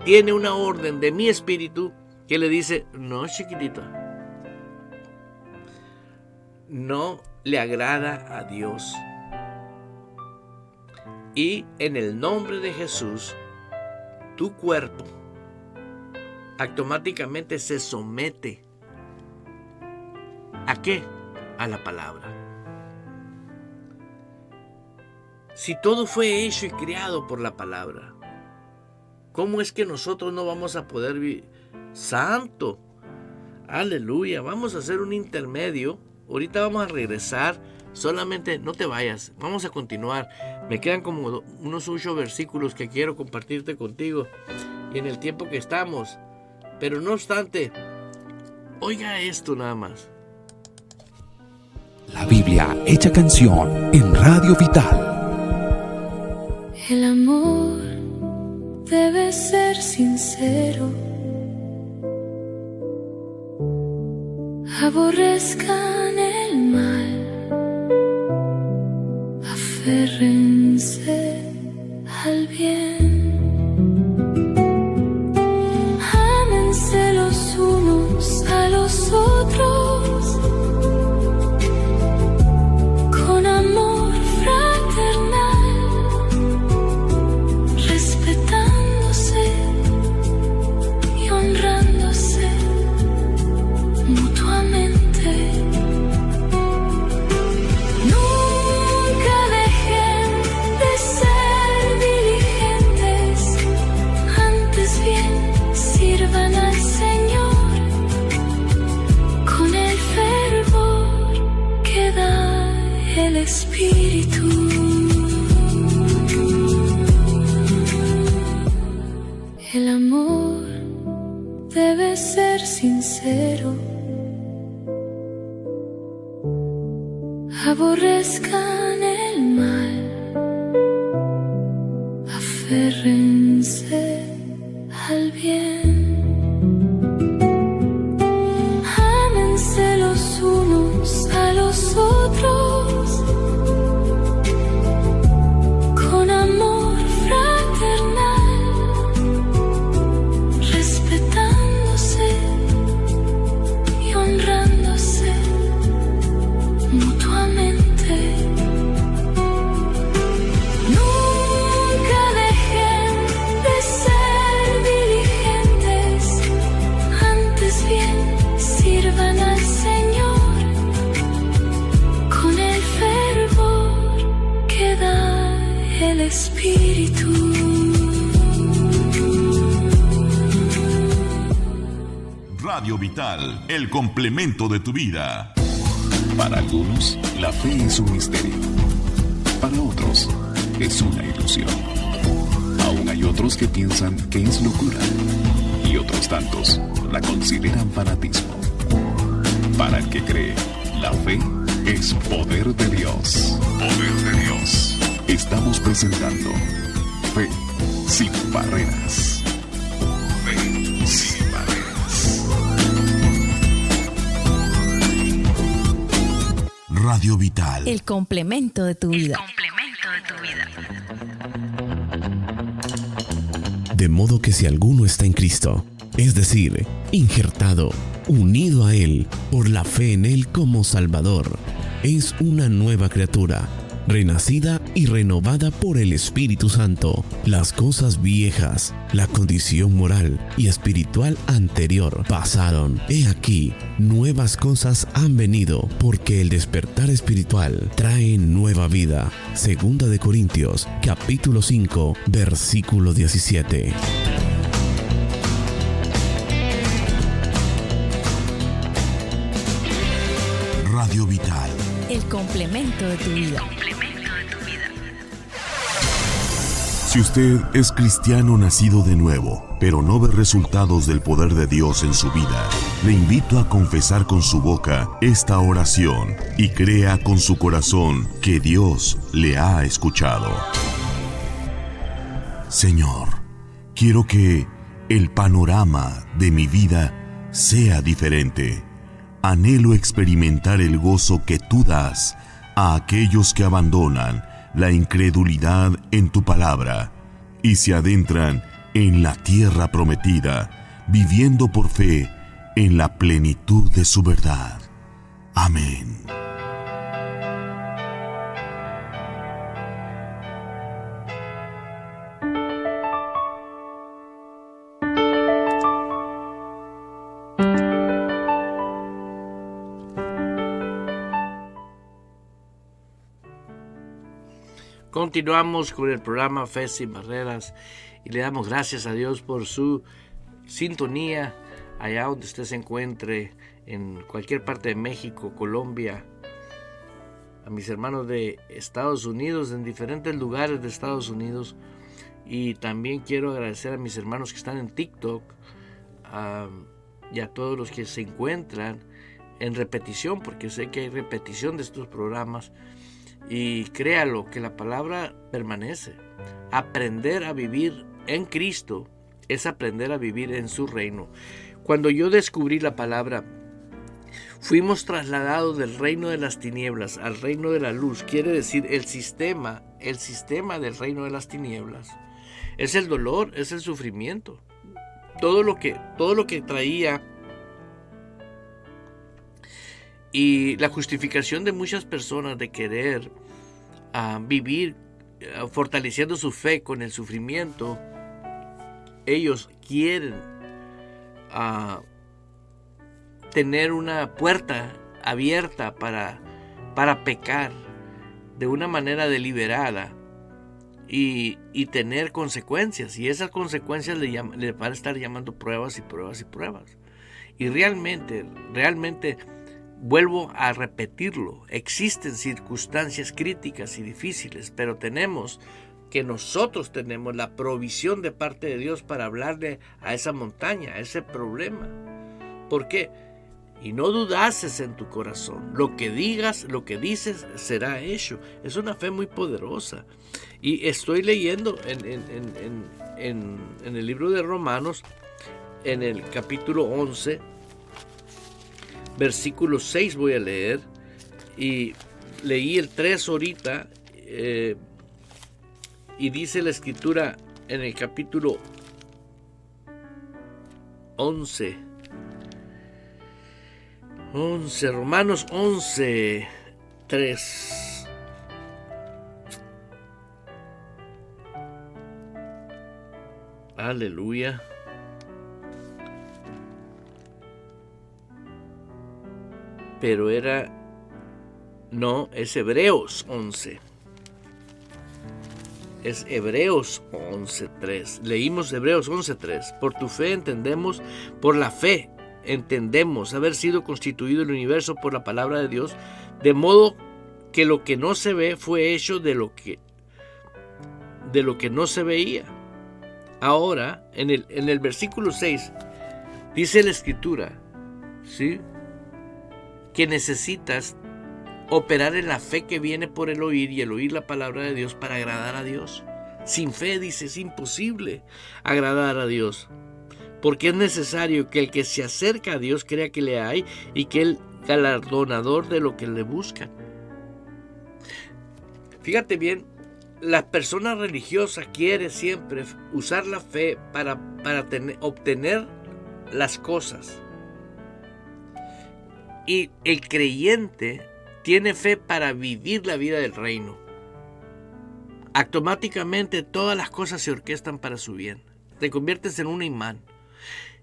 tiene una orden de mi espíritu que le dice, no, chiquitito, no le agrada a Dios. Y en el nombre de Jesús, tu cuerpo automáticamente se somete. ¿A qué? A la palabra. Si todo fue hecho y creado por la palabra, ¿cómo es que nosotros no vamos a poder vivir? Santo, aleluya, vamos a hacer un intermedio. Ahorita vamos a regresar. Solamente no te vayas, vamos a continuar. Me quedan como unos 8 versículos que quiero compartirte contigo y en el tiempo que estamos. Pero no obstante, oiga esto nada más. La Biblia hecha canción en Radio Vital. El amor debe ser sincero. aborrezcan el mal, aférrense al bien. Ámense los unos a los otros con amor fraternal, respetándose y honrándose mutuamente. Nunca dejen de ser diligentes, antes bien sirvan al Señor con el fervor que da el Espíritu. El amor debe ser sincero, aborrezcan el mal, aférrense al bien. Ámense los unos a los otros con amor fraternal, respetándose y honrándose mutuamente. Nunca dejen de ser diligentes, antes bien sirvan al Señor con el fervor que da el Espíritu. Radio Vital, el complemento de tu vida. Para algunos, la fe es un misterio. Para otros, es una ilusión. Aún hay otros que piensan que es locura. Y otros tantos la consideran fanatismo. Para el que cree, la fe es poder de Dios. Poder de Dios. Estamos presentando Fe sin Barreras. Fe sin Barreras. Radio Vital. El complemento de tu vida. De modo que si alguno está en Cristo, es decir, injertado, unido a Él por la fe en Él como Salvador, es una nueva criatura, renacida y renovada por el Espíritu Santo. Las cosas viejas, la condición moral y espiritual anterior pasaron. He aquí, nuevas cosas han venido, porque el despertar espiritual trae nueva vida. Segunda de Corintios, capítulo 5, versículo 17. Radio Vital. El complemento de tu vida. Si usted es cristiano nacido de nuevo, pero no ve resultados del poder de Dios en su vida, le invito a confesar con su boca esta oración y crea con su corazón que Dios le ha escuchado. Señor, quiero que el panorama de mi vida sea diferente. Anhelo experimentar el gozo que tú das a aquellos que abandonan la incredulidad en tu palabra y se adentran en la tierra prometida, viviendo por fe en la plenitud de su verdad. Amén. Continuamos con el programa Fe sin Barreras y le damos gracias a Dios por su sintonía allá donde usted se encuentre, en cualquier parte de México, Colombia, a mis hermanos de Estados Unidos, en diferentes lugares de Estados Unidos, y también quiero agradecer a mis hermanos que están en TikTok y a todos los que se encuentran en repetición, porque sé que hay repetición de estos programas. Y créalo, que la palabra permanece. Aprender a vivir en Cristo es aprender a vivir en su reino. Cuando yo descubrí la palabra, Fuimos trasladados del reino de las tinieblas al reino de la luz. Quiere decir el sistema del reino de las tinieblas es el dolor, es el sufrimiento. Todo lo que traía, y la justificación de muchas personas de querer vivir fortaleciendo su fe con el sufrimiento. Ellos quieren tener una puerta abierta para pecar de una manera deliberada y tener consecuencias, y esas consecuencias le van a estar llamando pruebas y pruebas y pruebas. Y realmente vuelvo a repetirlo, existen circunstancias críticas y difíciles, pero nosotros tenemos la provisión de parte de Dios para hablarle a esa montaña, a ese problema. ¿Por qué? Y no dudases en tu corazón. Lo que digas, lo que dices, será hecho. Es una fe muy poderosa. Y estoy leyendo en el libro de Romanos, en el capítulo 11, versículo 6 voy a leer. Y leí el 3 ahorita. Y dice la escritura en el capítulo 11, Romanos 11, 3. Aleluya. Pero es Hebreos 11. Es Hebreos 11.3. Leímos Hebreos 11.3. Por tu fe entendemos, por la fe entendemos haber sido constituido el universo por la palabra de Dios, de modo que lo que no se ve fue hecho de lo que no se veía. Ahora, en el versículo 6, dice la escritura, ¿sí?, que necesitas operar en la fe que viene por el oír, y el oír la palabra de Dios para agradar a Dios. Sin fe, dice, es imposible agradar a Dios, porque es necesario que el que se acerca a Dios crea que le hay y que el galardonador de lo que le buscan. Fíjate bien, la persona religiosa quiere siempre usar la fe para obtener las cosas. Y el creyente tiene fe para vivir la vida del reino. Automáticamente todas las cosas se orquestan para su bien. Te conviertes en un imán.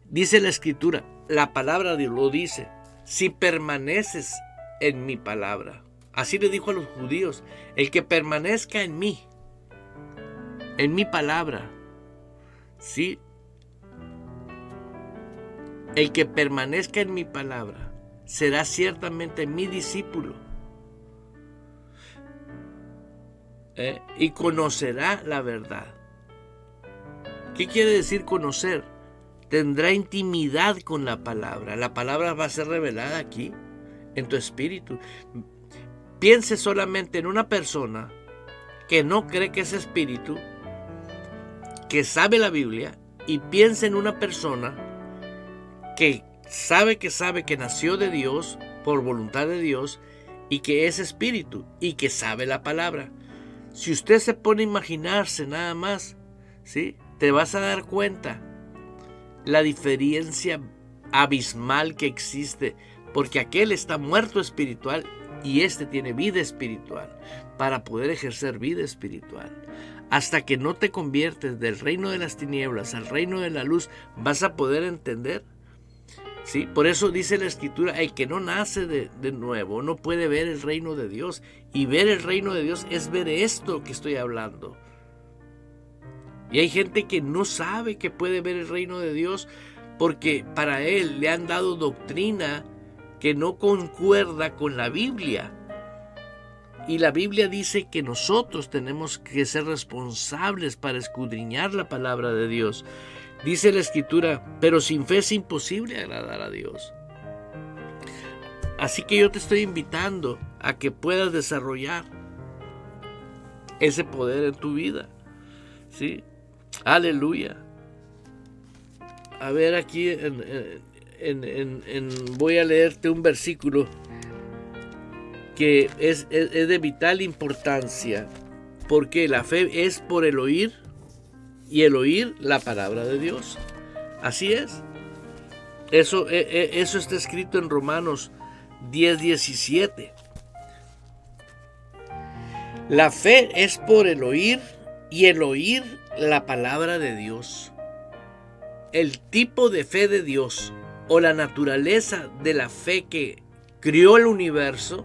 Dice la escritura, la palabra de Dios lo dice, si permaneces en mi palabra. Así le dijo a los judíos, el que permanezca en mí, en mi palabra, ¿sí? El que permanezca en mi palabra será ciertamente mi discípulo. Y conocerá la verdad. ¿Qué quiere decir conocer? Tendrá intimidad con la palabra. La palabra va a ser revelada aquí, en tu espíritu. Piense solamente en una persona que no cree que es espíritu, que sabe la Biblia, y piense en una persona que sabe que nació de Dios, por voluntad de Dios, y que es espíritu, y que sabe la palabra. Si usted se pone a imaginarse nada más, ¿sí?, te vas a dar cuenta la diferencia abismal que existe, porque aquel está muerto espiritual y este tiene vida espiritual para poder ejercer vida espiritual. Hasta que no te conviertes del reino de las tinieblas al reino de la luz, vas a poder entender. ¿Sí? Por eso dice la escritura, el que no nace de nuevo no puede ver el reino de Dios. Y ver el reino de Dios es ver esto que estoy hablando. Y hay gente que no sabe que puede ver el reino de Dios porque para él le han dado doctrina que no concuerda con la Biblia. Y la Biblia dice que nosotros tenemos que ser responsables para escudriñar la palabra de Dios. Dice la escritura, pero sin fe es imposible agradar a Dios. Así que yo te estoy invitando a que puedas desarrollar ese poder en tu vida. ¿Sí? Aleluya. A ver aquí voy a leerte un versículo que es de vital importancia, porque la fe es por el oír, y el oír la palabra de Dios. Así es. Eso está escrito en Romanos 10:17. La fe es por el oír, y el oír la palabra de Dios. El tipo de fe de Dios, o la naturaleza de la fe que crió el universo,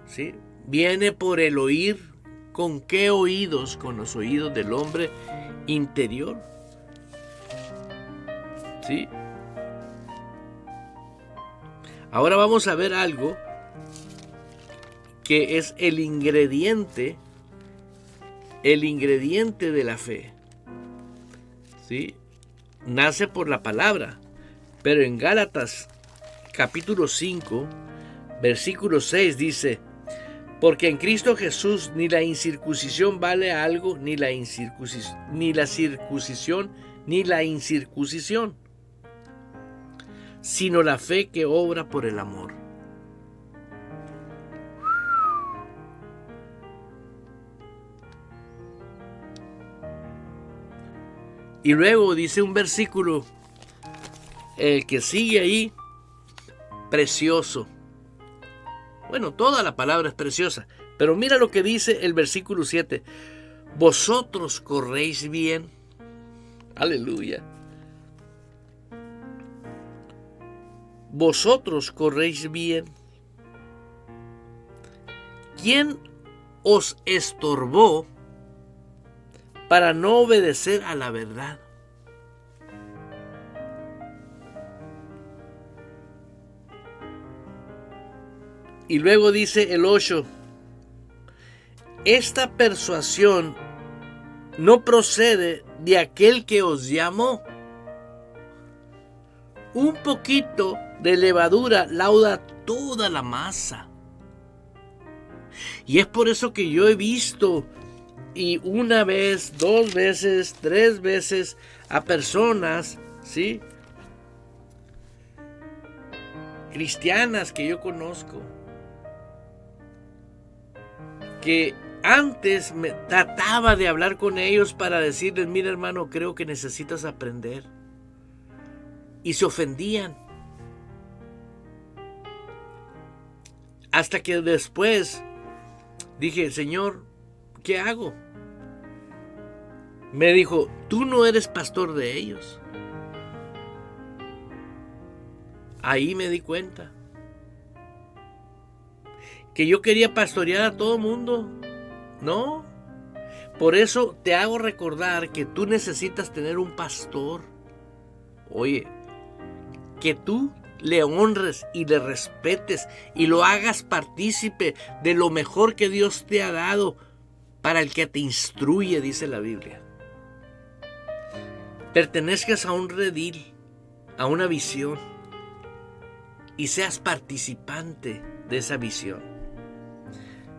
¿sí?, viene por el oír. ¿Con qué oídos? Con los oídos del hombre interior. ¿Sí? Ahora vamos a ver algo que es el ingrediente de la fe. ¿Sí? Nace por la palabra, pero en Gálatas capítulo 5, versículo 6 dice: porque en Cristo Jesús ni la incircuncisión vale algo, ni la circuncisión, ni la incircuncisión, sino la fe que obra por el amor. Y luego dice un versículo, el que sigue ahí, precioso. Bueno, toda la palabra es preciosa, pero mira lo que dice el versículo 7. Vosotros corréis bien. Aleluya. Vosotros corréis bien. ¿Quién os estorbó para no obedecer a la verdad? Y luego dice el 8, esta persuasión no procede de aquel que os llamó. Un poquito de levadura lauda toda la masa. Y es por eso que yo he visto, y una vez, 2 veces, 3 veces, a personas, ¿sí?, cristianas que yo conozco, que antes me trataba de hablar con ellos para decirles: mira, hermano, creo que necesitas aprender. Y se ofendían. Hasta que después dije: Señor, ¿qué hago? Me dijo: tú no eres pastor de ellos. Ahí me di cuenta que yo quería pastorear a todo mundo. No. Por eso te hago recordar que tú necesitas tener un pastor. Oye, que tú le honres y le respetes y lo hagas partícipe de lo mejor que Dios te ha dado para el que te instruye, dice la Biblia. Pertenezcas a un redil, a una visión, y seas participante de esa visión.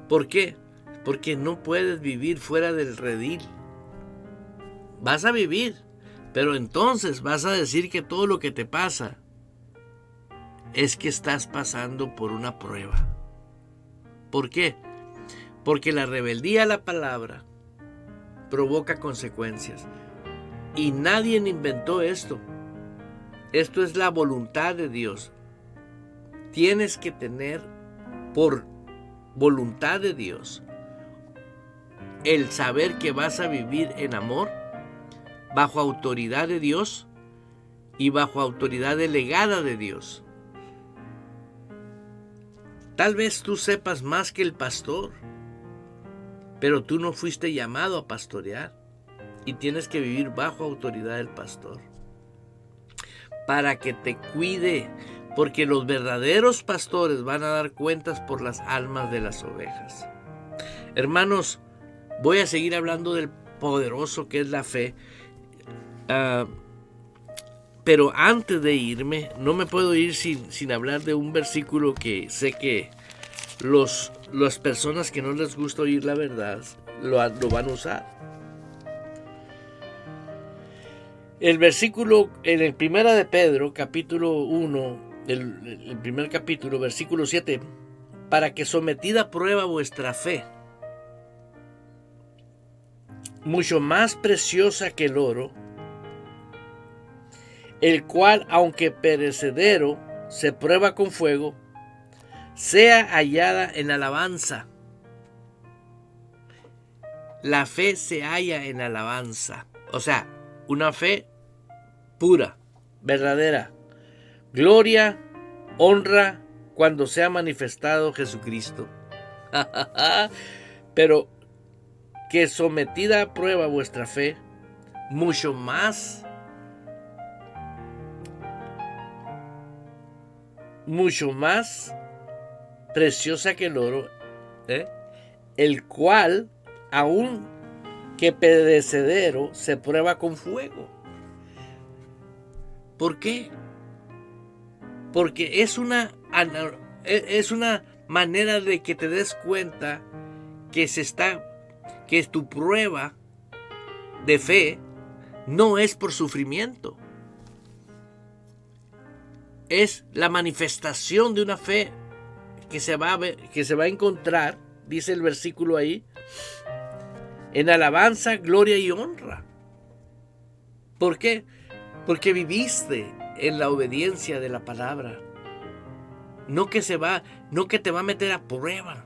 ¿Por qué? Porque no puedes vivir fuera del redil. Vas a vivir, pero entonces vas a decir que todo lo que te pasa es que estás pasando por una prueba. ¿Por qué? Porque la rebeldía a la palabra provoca consecuencias. Y nadie inventó esto. Esto es la voluntad de Dios. Tienes que tener por voluntad de Dios el saber que vas a vivir en amor, bajo autoridad de Dios y bajo autoridad delegada de Dios. Tal vez tú sepas más que el pastor, pero tú no fuiste llamado a pastorear y tienes que vivir bajo autoridad del pastor para que te cuide, porque los verdaderos pastores van a dar cuentas por las almas de las ovejas. Hermanos, voy a seguir hablando del poderoso que es la fe, pero antes de irme, no me puedo ir sin hablar de un versículo que sé que las personas que no les gusta oír la verdad lo van a usar. El versículo en el Primera de Pedro, capítulo 1, el primer capítulo, versículo 7, para que sometida a prueba vuestra fe, mucho más preciosa que el oro, el cual, aunque perecedero, se prueba con fuego, sea hallada en alabanza. La fe se halla en alabanza. O sea, una fe pura, verdadera. Gloria, honra cuando sea manifestado Jesucristo. Pero que sometida a prueba vuestra fe, mucho más preciosa que el oro, el cual, aun que perecedero, se prueba con fuego. ¿Por qué? Porque es una manera de que te des cuenta que tu prueba de fe no es por sufrimiento. Es la manifestación de una fe que se va a encontrar, dice el versículo ahí, en alabanza, gloria y honra. ¿Por qué? Porque viviste en la obediencia de la palabra. No que te va a meter a prueba.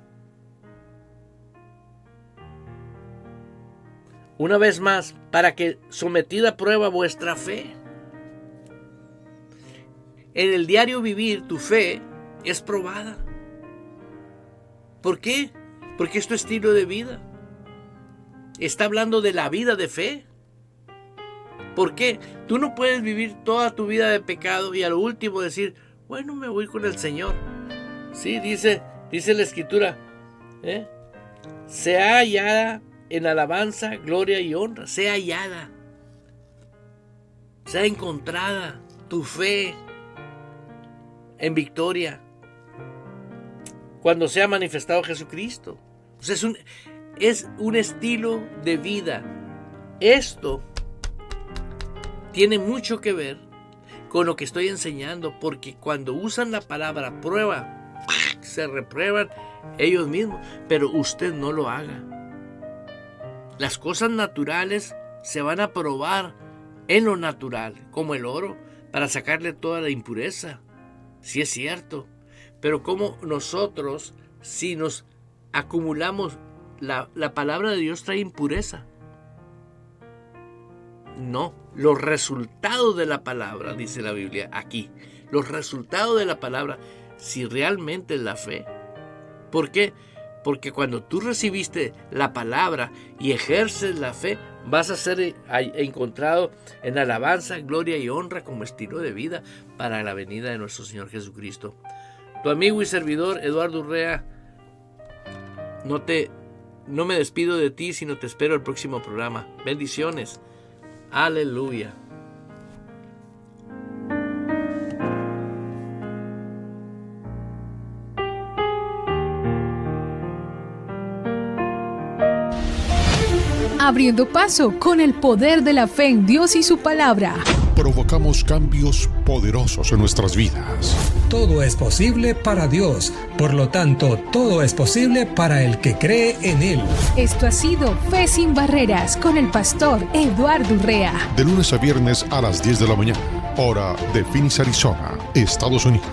Una vez más, para que sometida a prueba vuestra fe. En el diario vivir, tu fe es probada. ¿Por qué? Porque es tu estilo de vida. Está hablando de la vida de fe. ¿Por qué? Tú no puedes vivir toda tu vida de pecado y a lo último decir, bueno, me voy con el Señor. Sí, dice la Escritura, sea hallada en alabanza, gloria y honra. Sea hallada. Sea encontrada tu fe en victoria cuando sea manifestado Jesucristo. O sea, es un estilo de vida. Esto tiene mucho que ver con lo que estoy enseñando, porque cuando usan la palabra prueba, se reprueban ellos mismos, pero usted no lo haga. Las cosas naturales se van a probar en lo natural, como el oro, para sacarle toda la impureza. Sí es cierto, pero como nosotros, si nos acumulamos, la palabra de Dios trae impureza. No, los resultados de la palabra, dice la Biblia aquí, los resultados de la palabra, si realmente es la fe. ¿Por qué? Porque cuando tú recibiste la palabra y ejerces la fe, vas a ser encontrado en alabanza, gloria y honra como estilo de vida para la venida de nuestro Señor Jesucristo. Tu amigo y servidor Eduardo Urrea, no me despido de ti, sino te espero el próximo programa. Bendiciones. Aleluya. Abriendo paso con el poder de la fe en Dios y su palabra. Provocamos cambios poderosos en nuestras vidas. Todo es posible para Dios, por lo tanto, todo es posible para el que cree en Él. Esto ha sido Fe sin Barreras con el pastor Eduardo Urrea. De lunes a viernes a las 10 de la mañana, hora de Phoenix, Arizona, Estados Unidos.